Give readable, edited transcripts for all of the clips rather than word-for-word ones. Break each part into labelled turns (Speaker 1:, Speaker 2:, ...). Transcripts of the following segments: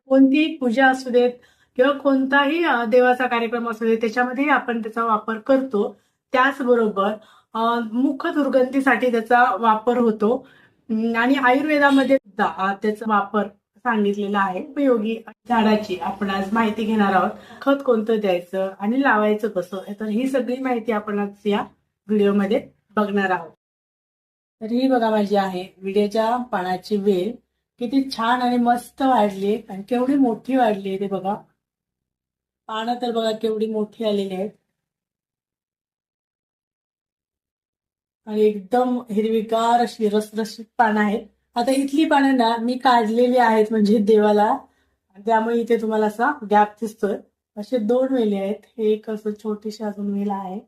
Speaker 1: कोणतीही पूजा असू देत किंवा कोणताही देवाचा कार्यक्रम असू दे त्याच्यामध्ये आपण त्याचा वापर करतो. त्याचबरोबर मुख दुर्गंधीसाठी त्याचा वापर होतो. आणि आयुर्वेदामध्ये सुद्धा त्याचा वापर सांगितलेला आहे. उपयोगी झाडाची आपण आज माहिती घेणार आहोत. खत कोणतं द्यायचं आणि लावायचं कसं, तर ही सगळी माहिती आपण आज या व्हिडिओमध्ये बघणार आहोत. तर ही बघा माझी आहे विड्याच्या पानाची वेल. किती छान आणि मस्त वाढली आणि केवढी मोठी वाढली आहे ते बघा. पानं तर बघा केवढी मोठी आलेली आहेत आणि एकदम हिरवीगार अशी रसरशीत पानं आहेत. आता इथली पानं ना मी काढलेली आहेत म्हणजे देवाला, त्यामुळे इथे तुम्हाला असा गॅप दिसतोय. असे 2 वेली आहेत. हे एक असं छोटीशी अजून वेल आहे.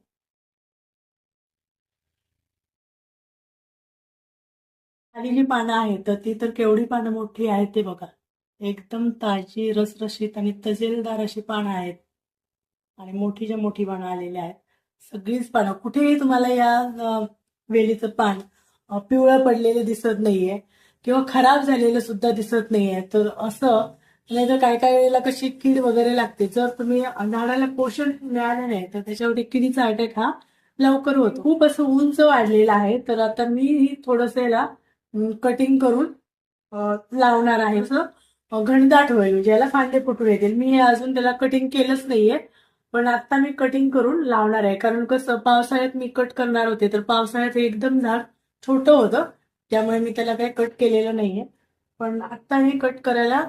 Speaker 1: खाली जी पानं आहेत तर ती तर केवढी पानं मोठी आहेत ते बघा. एकदम ताजी रसरशीत आणि तजेलदार अशी पानं आहेत आणि मोठीच्या मोठी पानं आलेली आहेत. सगळीच पानं, कुठेही तुम्हाला या वेलीचं पान पिवळं पडलेलं दिसत नाहीये किंवा खराब झालेलं सुद्धा दिसत नाहीये. तर असं नाही तर काय काय वेळेला कशी कीड वगैरे लागते. जर तुम्ही झाडाला पोषण मिळालं नाही तर त्याच्यावरती किडीचा अटॅक हा लवकर होतो. खूप असं उंच वाढलेलं आहे. तर आता मी थोडंसं याला कटिंग करून लावणार आहे. असं घनदाट होईल म्हणजे याला फांदे फुटून येतील. मी हे अजून त्याला कटिंग केलंच नाहीये, पण आता मी कटिंग करून लावणार आहे. कारण कसं पावसाळ्यात मी कट करणार होते तर पावसाळ्यात हे एकदम झाड छोटं होतं, त्यामुळे मी त्याला काही कट केलेलं नाहीये. पण आता हे कट करायला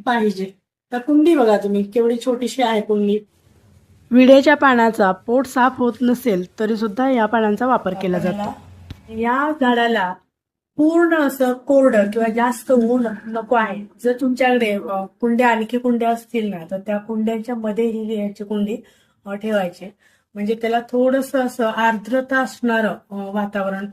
Speaker 1: पाहिजे. तर कुंडी बघा तुम्ही केवढी छोटीशी आहे कुंडी. विड्याच्या पानाचा पोट साफ होत नसेल तरी सुद्धा या पानांचा वापर केला जातो. या झाडाला पूर्ण असं कोरडं किंवा जास्त ऊन नको आहे. जर तुमच्याकडे कुंड्या आणखी कुंड्या असतील ना तर त्या कुंड्यांच्या मध्ये ही याची कुंडी ठेवायची. म्हणजे त्याला थोडंसं असं आर्द्रता असणारं वातावरण